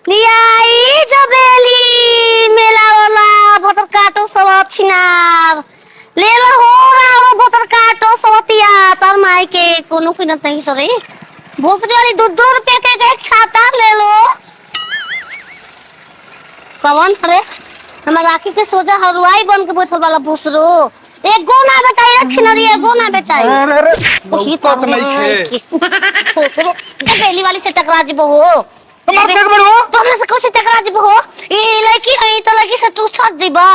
लियाई जबेली मेला वाला भतर काटो सब छिनार ले लो हो राव भतर काटो सवतिया तार माई के कोनो किनत नहीं सरे भोसड़ी वाली 2-2 रुपए के एक छाता ले लो कौन अरे हमार राखी के सोजा हलवाई बन के बैठल वाला भोसरो एगो ना बेचाई रे छिनरी एगो ना बेचाई अरे लौकत नहीं खे भोसरो जबेली वाली से टकरा जबो हो हमार देख बड़ो तो हमसे कुछ टकरा जब हो ई लड़की है तो लड़की से तू छत दीबा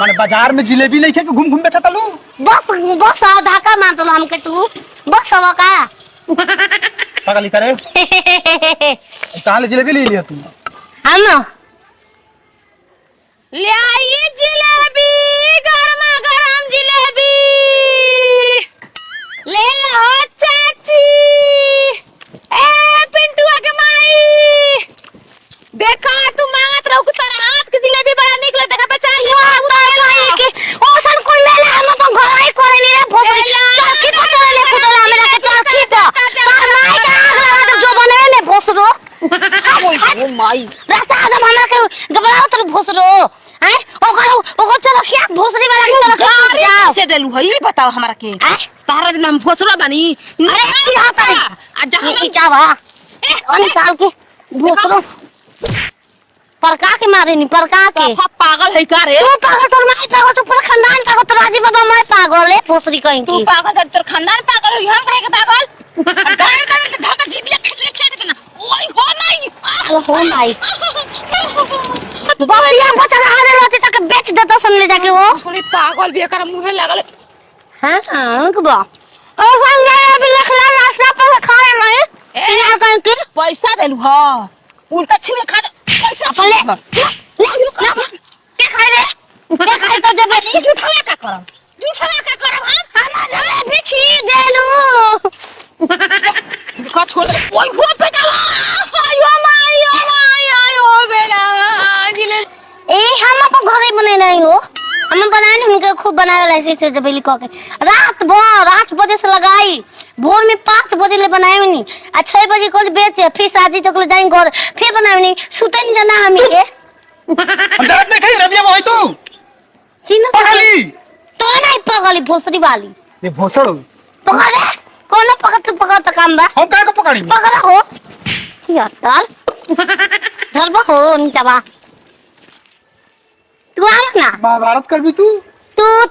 माने बाजार में जिलेबी नहीं खे के घूम घूम बेचता लू बस बस आ धाका मार दो हमके तू बस हवा का पागल करे कहां ले जिलेबी ले लिया तू हम ले आई जिलेबी गरमा गरम जिलेबी ले लो चाची ए पिंटुआ के माई देखा तू मांगत रहू कि तेरा हाथ के जिलेबी बड़ा निकले देखा बचाई के ओसन कोई मेला हम तो घर आई करे नी रे भोसड़ी चौकी पर चले ले खुदला मेरा के चौकी पर तार माई का आगला तो जो बने ने भोसरो ओ माई रास्ता आदम हमरा के घबराओ तो भोसरो हैं ओकर चलो क्या भोसड़ी वाला के चलो क्या से देलू हई बताओ हमरा के तारा दिन हम भोसरा बनी अरे की आता है आ जहां की चावा अन साल के भोसरो परका के मारे नी परका के सब पागल है का रे तू पागल तोर माई पागल तू पूरा खानदान पागल तोर राजी बाबा मैं पागल है भोसड़ी कहीं तू की पागल है तोर खानदान पागल है हम कहे के पागल गाड़ी का धक्का जीबिया खींच के छेड़ देना ओए हो माई हो माई बसिया बचा आने रहती तक बेच देता सुन ले जाके वो थोड़ी पागल भी कर मुंह लागल हां कबा ओ संगे अभी लखला रास्ता पर खाए नहीं ये कहीं की पैसा देलू ह उल्टा छीन खा पैसा ले क्या खाए रे क्या खाए तो जब झूठा का करम हम जले बिछी देलू का छोड़ दे ओए हो बेटा आयो माई आयो बेटा जिले ए हम अपन घरे बने नहीं हो हम बनाए नहीं उनके खूब बनाए वाला ऐसे जबेली कह के रात भर 8 बजे से लगाई भोर में 5 बजे ले बनाए नहीं आ 6 बजे को बेचे फिर साजी तक ले जाएंगे घर फिर बनाए नहीं सुते नहीं जाना हम के अंदर में कहीं रबिया होई तू चिन्ह पगली तो नहीं पगली भोसड़ी वाली ये भोसड़ो पगले कौन पकड़ तू पकड़ तो काम बा हम काहे को पकड़ी पकड़ा हो यार धरबा हो नीचा तू आ ना महाभारत कर भी तू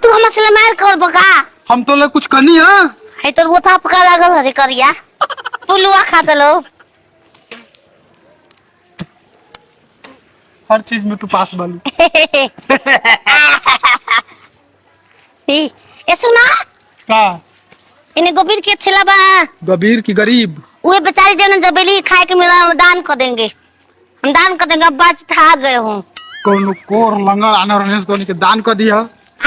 तू हमसे मार कर बका हम तो ले कुछ करनी है है तो वो था पका लागल हरे करिया पुलुआ खा दलो हर चीज में तू पास बालू ए सुना का इन्हें गोबीर के छिला बा गबीर की गरीब वो बेचारी जन जबेली खाए के मेरा दान कर देंगे हम दान कर देंगे अब बाज था गए हूँ कोनो कोर लंगड़ आनर हंस तो के दान कर दिया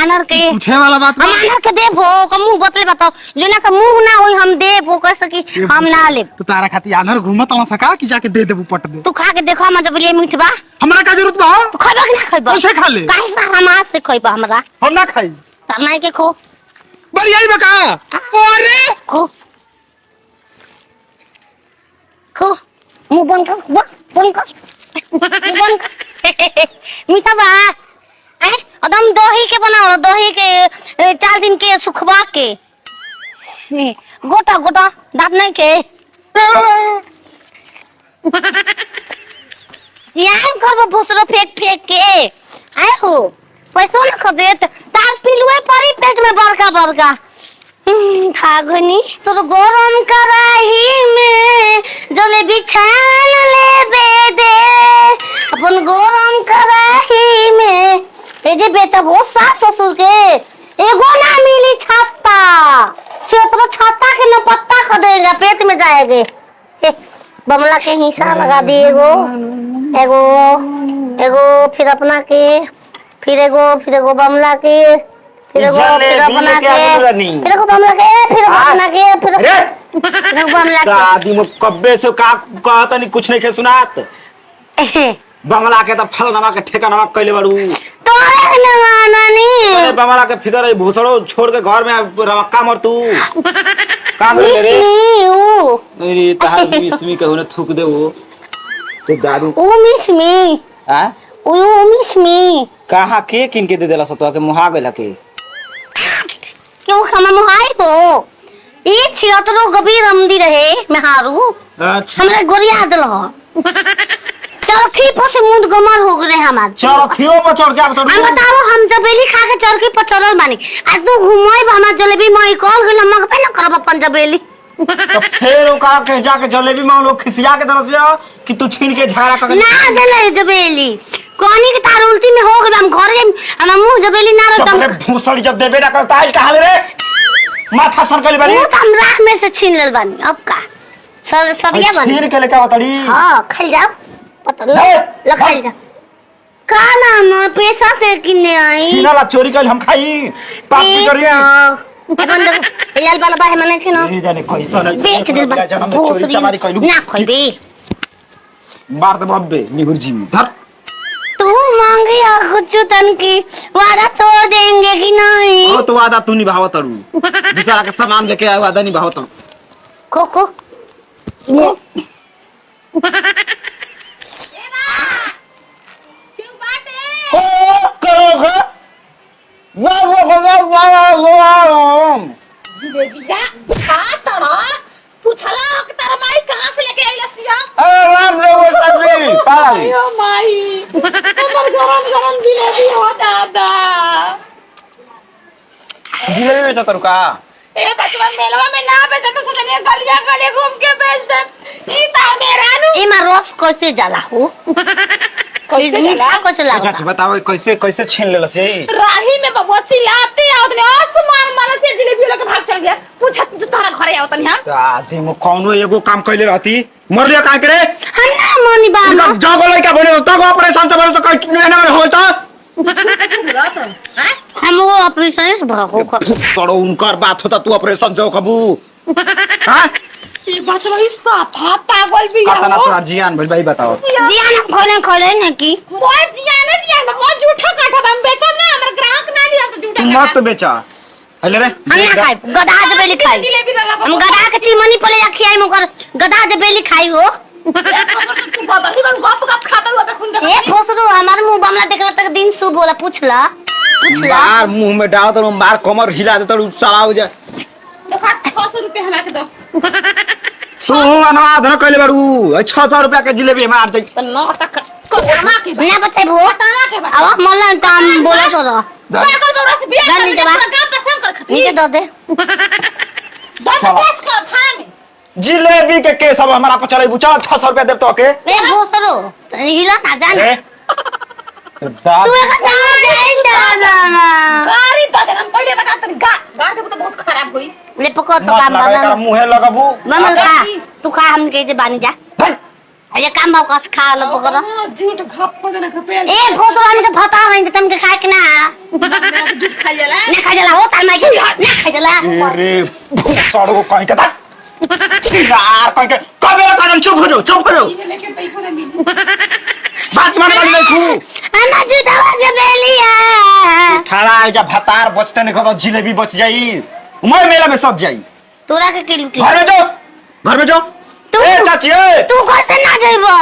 आनर के पूछे वाला बात हम आनर के देबो का मुंह बतले बताओ जो ना का मुंह ना होई हम देबो कैसे कि हम ना ले तो तारा खाती आनर घूमत ना सका कि जाके दे देबू पट दे तू खा के देखो हम जबेली मीठ बा हमरा का जरूरत बा तू खइबा कि ना खइबा कैसे खा ले काहे से हम आज से खइबा हमरा हम ना खाई तनाई के खो बढ़िया ही बका अरे खो खो मुंह बंद कर बंद कर मुंह बंद कर मीठा बा एकदम दही के बनाओ दही के 4 दिन के सुखवा के गोटा गोटा दांत नहीं के जियान करबो भोसरो फेंक के आए हो पैसो न खदेत तार पिलुए परी पेट में बड़का बड़का थागनी तो गरम कराही में जले बिछान ले दे अपन गरम कराही में ए जे बेचबो सास ससुर के एगो ना मिली छत्ता क्षेत्र छत्ता के न पत्ता खदेगा पेट में जाएगे बमला के हिस्सा लगा दी एगो एगो एगो फिर अपना के फिर एगो बमला के फिर अपना के फिर एगो बमला के फिर अपना के फिर बमला के शादी में कब्बे से का कहता नहीं कुछ नहीं के सुनात बंगला के तो फल नमक ठेका नमक कैले बाड़ू तोरे न माना नहीं अरे बंगला के फिकर है भूसड़ो छोड़ के घर में रमक्का मर तू काम करे रे नहीं ओ मेरी तहार मिसमी कहू ने थूक दे वो तो दारू ओ मिस मी आ ओ मिस मी कहाँ के किन के दे देला सतवा के मुहा गेला के क्यों हम मोहाई को ये छियतरो गबी रमदी रहे मैं हारू अच्छा हमरा गोरिया दल हो चरखी पर से मुंड गमर हो गए हमार चरखियो पर चढ़ के अब हम बताओ हम जबेली खा के चरखी पर चढ़ल बानी आज तू घुमाई हमार जलेबी मई कॉल गेल हम पे ना करब अपन जबेली तो फिर ओ का के जाके जलेबी मांग लो खिसिया के तरफ से कि तू छीन के झगड़ा कर ना देले जबेली कोनी के तार उल्टी में हो गए हम घर हम मुंह जबेली ना रदम अरे भूसड़ी जब देबे ना कर ताई कहां रे माथा सरकली बानी वो तो हम राह में से छीन लेल बानी अब का सरिया बानी छीन के लेके आवतड़ी हां खाई जाओ पता ए, ल खाई जा का नाम पैसा से किने आई छीनाला चोरी कर हम खाई पाप भी करी अपन देखो लाल वाला बाहे मने थे ना नहीं जाने कैसा नहीं बेच दिल बा चोरी चमारी कइलू ना खोइबे मार दे बब्बे निहुर जी धर तू मांगे या कुछ तन की वादा तोड़ देंगे कि नहीं ओ तो वादा तू निभाव तरू दूसरा के सामान लेके आया वादा निभाव तू कोको क्यों बाटे ओ करो ग वाह जिलेबिया का तड़ा पूछला कि तारा माई कहां से लेके आई लसिया अरे राम रे तभी पाई अयो माई हमर गरम गरम जिलेबी हो दादा जिलेबी बेचा तरू का ए बचवा मेलवा में ना बेचे तो सोचने गलिया गली घूम के बेच दे ई ता मेरा नु इमा रस कैसे जाला हो कैसे जाला? कैसे अच्छा लागता बताओ कैसे कैसे छीन लेला से राही में बबुआ चिल्लाते आओ तने आसमान मारा से जिलेबी लेके भाग चल गया पूछा तू तारा घरे आओ तनी हम दादी मो कौनो एगो काम कइले रहती मर लिया काहे करे हम ना मनी बाबा जगो लइका बने तो ऑपरेशन से बने तो कहीं ना होय तो हम वो ऑपरेशन से भागो करो उनकर बात होता तू ऑपरेशन से कबू हां ई बचवा ई साफा पागल भी कतना हो तोरा जियान भाई बताओ जी आना खोले ना की मोय जिया ने दिया मैं झूठा काठा हम बेचब ना हमर ग्राहक ना लिया तो झूठा मत बेचा अले रे हम ना खाई गधा जबेली खाई जिलेबी वाला हम गधा के चिमनी पले जा खियाई मगर गधा जबेली खाई हो तू बदली बन गप गप खाता हुआ बे खुंदे ए फोसरो हमार मुंह बमला देखला तक दिन शुभ होला पूछला मार मुंह में डाल तो मार कमर हिला दे तो साला हो जा देखा 600 रुपए हमरा के दो तू अनवाद न कइले बारू 600 रुपया के जिलेबी मार दे तो 9 तक कोरमा के ना बच्चे भो ताना के बा अब मोला काम बोला तो रह पागल बौरा से बियाह धर कर नीचे बा। पूरा गांव पसंद कर खाती नीचे दो दे दस केस कर खाना में जिलेबी के केस अब हमारा पर चले बुचा 600 रुपया देब तो के ए फोसरो हिला ना जान ए तो दाद तू एक संग जाई ना गाड़ी दादा हम पहले बता तनी गाड़ के तो बहुत खराब हुई ले पको तो मत काम लगा कर बना मुंहे लगबू बमल खा तू खा हम के जे बानी जा अरे काम भाव कस खा लो पकड़ झूठ घप देना खपे ए फोसरो हम के फटा नहीं तुम के खाए के ना दूध खा जाला ना खा जाला हो तार माई ना खा जाला अरे भूसड़ो कहीं के यार कहीं के कबे का चुप हो जाओ इसे लेके पैसा ना मिली बात मान कर देखू हम जुदावा जबेलिया ठाड़ा जा भतार बचते नहीं खबर जिलेबी बच जाई मैं मेला में सज जाई तोरा के लूट घर में जाओ तू ए चाची ए तू कैसे ना जाइबो